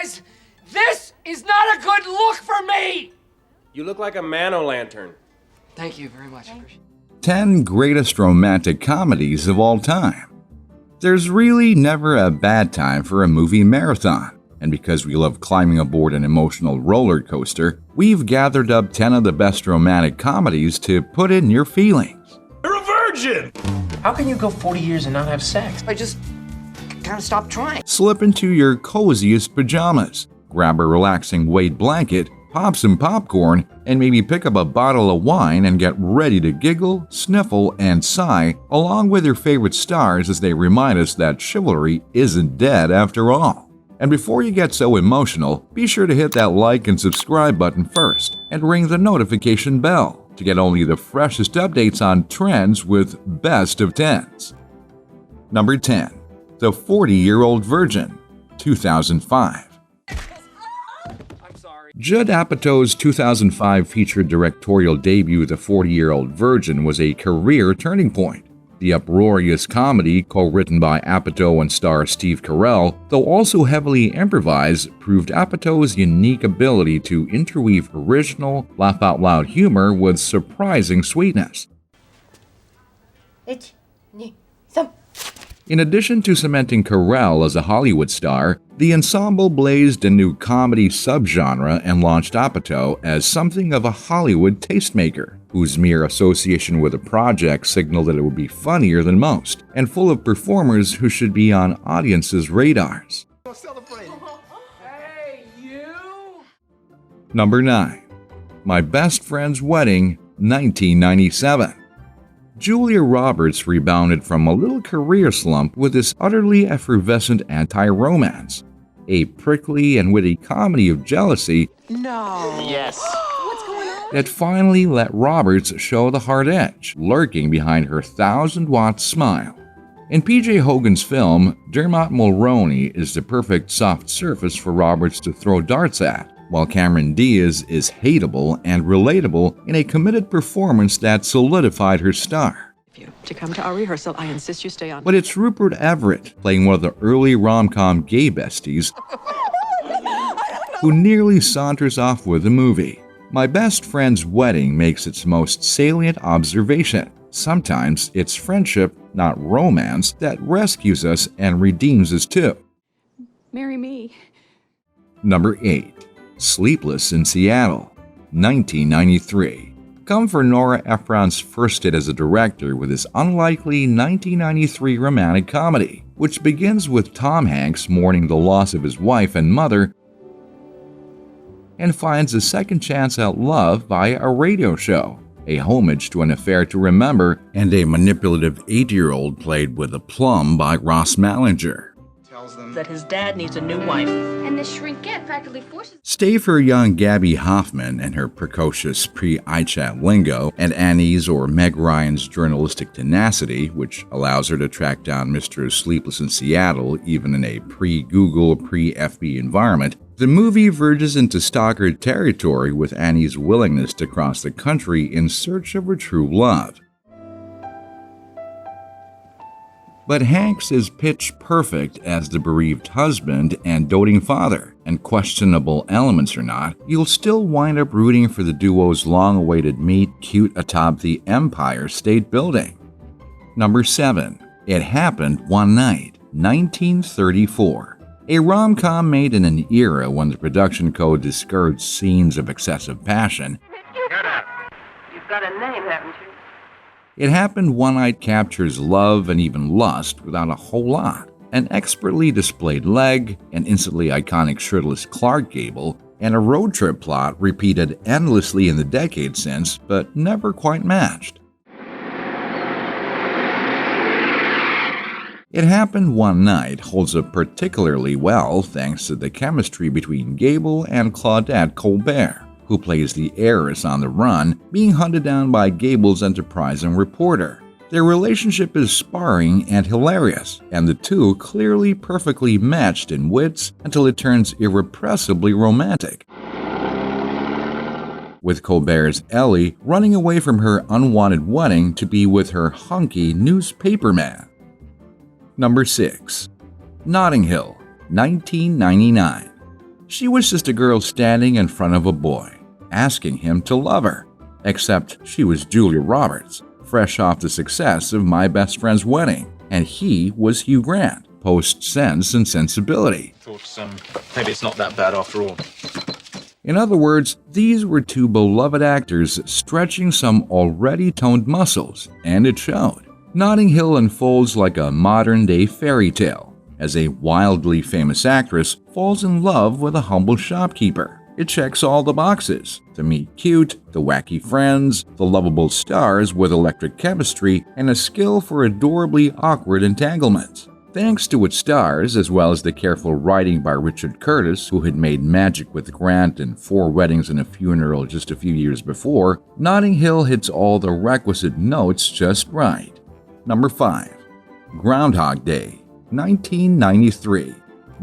guys, this is not a good look for me! You look like a man-o'-lantern. Thank you very much. 10 greatest romantic comedies of all time. There's really never a bad time for a movie marathon, and because we love climbing aboard an emotional roller coaster, we've gathered up 10 of the best romantic comedies to put in your feelings. You're a virgin! How can you go 40 years and not have sex? I just kind of stopped trying. Slip into your coziest pajamas, grab a relaxing weight blanket, pop some popcorn, and maybe pick up a bottle of wine and get ready to giggle, sniffle, and sigh along with your favorite stars as they remind us that chivalry isn't dead after all. And before you get so emotional, be sure to hit that like and subscribe button first and ring the notification bell to get only the freshest updates on trends with Best of 10s. Number 10. The 40-Year-Old Virgin, 2005. Judd Apatow's 2005 featured directorial debut, The 40-Year-Old Virgin, was a career turning point. The uproarious comedy, co-written by Apatow and star Steve Carell, though also heavily improvised, proved Apatow's unique ability to interweave original, laugh-out-loud humor with surprising sweetness. In addition to cementing Carell as a Hollywood star, the ensemble blazed a new comedy subgenre and launched Apatow as something of a Hollywood tastemaker, whose mere association with the project signaled that it would be funnier than most, and full of performers who should be on audiences' radars. Hey, you! Number 9. My Best Friend's Wedding, 1997. Julia Roberts rebounded from a little career slump with this utterly effervescent anti-romance, a prickly and witty comedy of jealousy that finally let Roberts show the hard edge lurking behind her 1,000-watt smile. In P.J. Hogan's film, Dermot Mulroney is the perfect soft surface for Roberts to throw darts at, while Cameron Diaz is hateable and relatable in a committed performance that solidified her star. To come to our rehearsal, I insist you stay on. But it's Rupert Everett, playing one of the early rom-com gay besties, who nearly saunters off with the movie. My Best Friend's Wedding makes its most salient observation. Sometimes it's friendship, not romance, that rescues us and redeems us too. Marry me. Number 8. Sleepless in Seattle, 1993. Come for Nora Ephron's first hit as a director with this unlikely 1993 romantic comedy, which begins with Tom Hanks mourning the loss of his wife and mother and finds a second chance at love via a radio show, a homage to An Affair to Remember, and a manipulative 8-year-old played with aplomb by Ross Malinger. That his dad needs a new wife. And the shrinkette practically forces... Stay for young Gabby Hoffman and her precocious pre-iChat lingo, and Annie's or Meg Ryan's journalistic tenacity, which allows her to track down Mr. Sleepless in Seattle even in a pre-Google, pre-FB environment. The movie verges into stalker territory with Annie's willingness to cross the country in search of her true love. But Hanks is pitch perfect as the bereaved husband and doting father, and questionable elements or not, you'll still wind up rooting for the duo's long-awaited meet cute atop the Empire State Building. Number 7. It Happened One Night, 1934. A rom-com made in an era when the production code discouraged scenes of excessive passion. Shut up. You've got a name, haven't you? It Happened One Night captures love and even lust without a whole lot. An expertly displayed leg, an instantly iconic shirtless Clark Gable, and a road trip plot repeated endlessly in the decade since, but never quite matched. It Happened One Night holds up particularly well thanks to the chemistry between Gable and Claudette Colbert, who plays the heiress on the run, being hunted down by Gable's enterprising reporter. Their relationship is sparring and hilarious, and the two clearly perfectly matched in wits until it turns irrepressibly romantic, with Colbert's Ellie running away from her unwanted wedding to be with her hunky newspaperman. Number 6. Notting Hill, 1999. She was just a girl standing in front of a boy, asking him to love her. Except she was Julia Roberts, fresh off the success of My Best Friend's Wedding, and he was Hugh Grant, post Sense and Sensibility. Thought maybe it's not that bad after all. In other words, these were two beloved actors stretching some already toned muscles, and it showed. Notting Hill unfolds like a modern-day fairy tale, as a wildly famous actress falls in love with a humble shopkeeper. It checks all the boxes: the meet-cute, the wacky friends, the lovable stars with electric chemistry, and a skill for adorably awkward entanglements. Thanks to its stars, as well as the careful writing by Richard Curtis, who had made magic with Grant in 4 Weddings and a Funeral just a few years before, Notting Hill hits all the requisite notes just right. Number 5. Groundhog Day, 1993.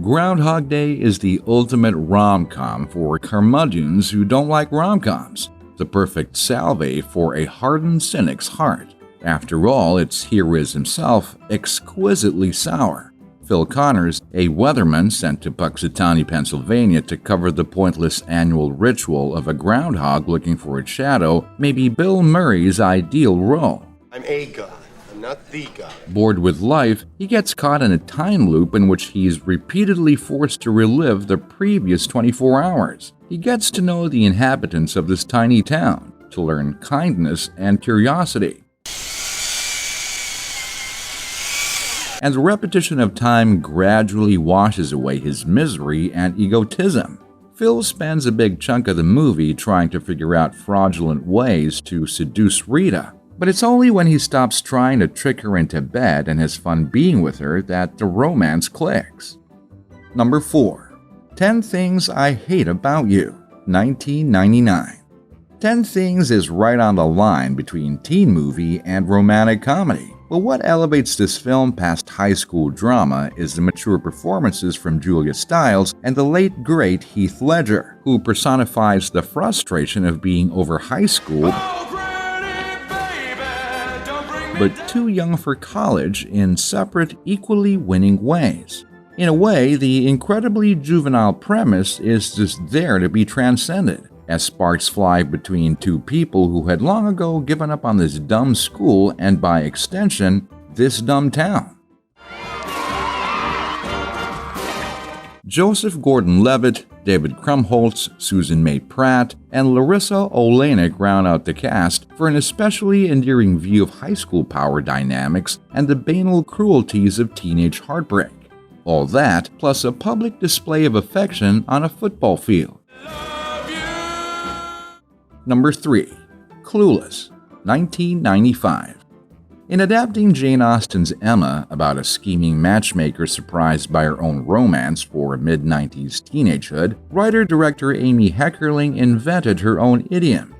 Groundhog Day is the ultimate rom-com for curmudgeons who don't like rom-coms, the perfect salve for a hardened cynic's heart. After all, its hero is himself exquisitely sour. Phil Connors, a weatherman sent to Puxatawny, Pennsylvania to cover the pointless annual ritual of a groundhog looking for its shadow, may be Bill Murray's ideal role. I'm a god. I'm not the god. Bored with life, he gets caught in a time loop in which he's repeatedly forced to relive the previous 24 hours. He gets to know the inhabitants of this tiny town, to learn kindness and curiosity. And the repetition of time gradually washes away his misery and egotism. Phil spends a big chunk of the movie trying to figure out fraudulent ways to seduce Rita. But it's only when he stops trying to trick her into bed and has fun being with her that the romance clicks. Number 4. 10 Things I Hate About You, 1999. 10 Things is right on the line between teen movie and romantic comedy. But what elevates this film past high school drama is the mature performances from Julia Stiles and the late great Heath Ledger, who personifies the frustration of being over high school but too young for college in separate, equally winning ways. In a way, the incredibly juvenile premise is just there to be transcended, as sparks fly between two people who had long ago given up on this dumb school and, by extension, this dumb town. Joseph Gordon-Levitt, David Krumholtz, Susan May Pratt, and Larissa Oleynik round out the cast for an especially endearing view of high school power dynamics and the banal cruelties of teenage heartbreak. All that, plus a public display of affection on a football field. Number 3. Clueless, 1995. In adapting Jane Austen's Emma about a scheming matchmaker surprised by her own romance for mid-90s teenagehood, writer-director Amy Heckerling invented her own idiom.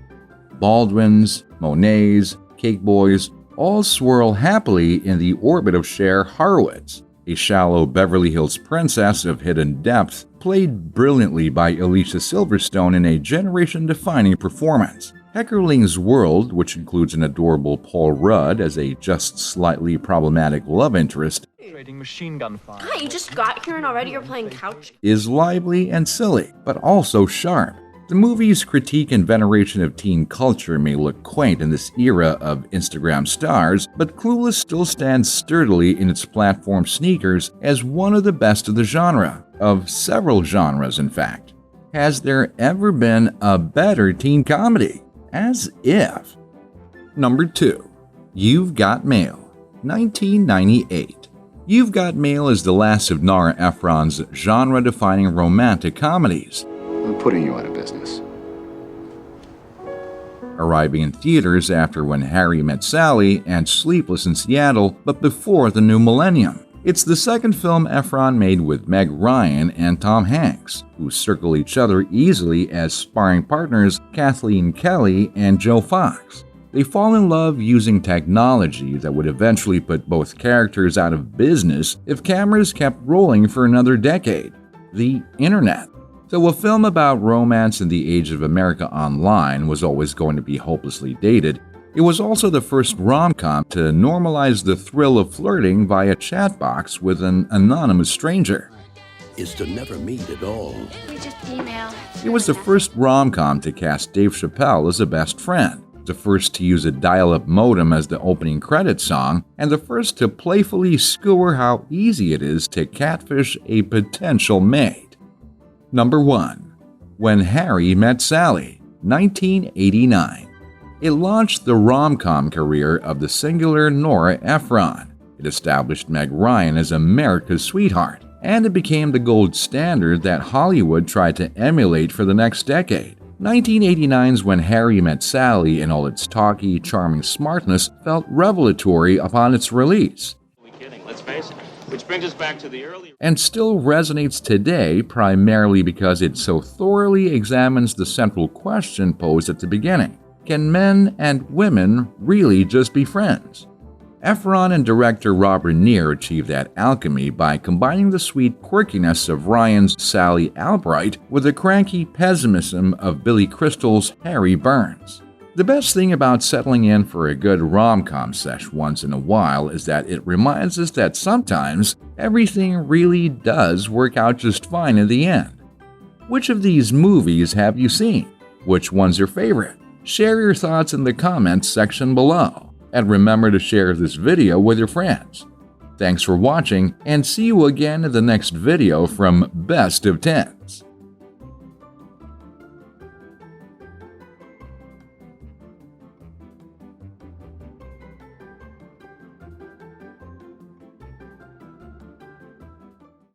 Baldwins, Monets, Cake Boys all swirl happily in the orbit of Cher Horowitz, a shallow Beverly Hills princess of hidden depth, played brilliantly by Alicia Silverstone in a generation-defining performance. Heckerling's world, which includes an adorable Paul Rudd as a just slightly problematic love interest, Hi, you just got here and already you're playing couch? is lively and silly, but also sharp. The movie's critique and veneration of teen culture may look quaint in this era of Instagram stars, but Clueless still stands sturdily in its platform sneakers as one of the best of the genre, of several genres in fact. Has there ever been a better teen comedy? As if. Number 2. You've Got Mail, 1998. You've Got Mail is the last of Nora Ephron's genre-defining romantic comedies. I'm putting you out of business. Arriving in theaters after When Harry Met Sally and Sleepless in Seattle, but before the new millennium. It's the second film Ephron made with Meg Ryan and Tom Hanks, who circle each other easily as sparring partners Kathleen Kelly and Joe Fox. They fall in love using technology that would eventually put both characters out of business if cameras kept rolling for another decade: the internet. Though a film about romance in the age of America Online was always going to be hopelessly dated, it was also the first rom-com to normalize the thrill of flirting via chat box with an anonymous stranger. is to never meet at all. We just email. It was the first rom-com to cast Dave Chappelle as a best friend, the first to use a dial-up modem as the opening credits song, and the first to playfully skewer how easy it is to catfish a potential mate. Number 1. When Harry Met Sally, 1989. It launched the rom-com career of the singular Nora Ephron. It established Meg Ryan as America's sweetheart, and it became the gold standard that Hollywood tried to emulate for the next decade. 1989's When Harry Met Sally, in all its talky, charming smartness, felt revelatory upon its release. Let's face it. Which brings us back to the early... And still resonates today primarily because it so thoroughly examines the central question posed at the beginning. Can men and women really just be friends? Ephron and director Robert Neer achieved that alchemy by combining the sweet quirkiness of Ryan's Sally Albright with the cranky pessimism of Billy Crystal's Harry Burns. The best thing about settling in for a good rom-com sesh once in a while is that it reminds us that sometimes everything really does work out just fine in the end. Which of these movies have you seen? Which one's your favorite? Share your thoughts in the comments section below. And remember to share this video with your friends. Thanks for watching, and see you again in the next video from Best of Tens.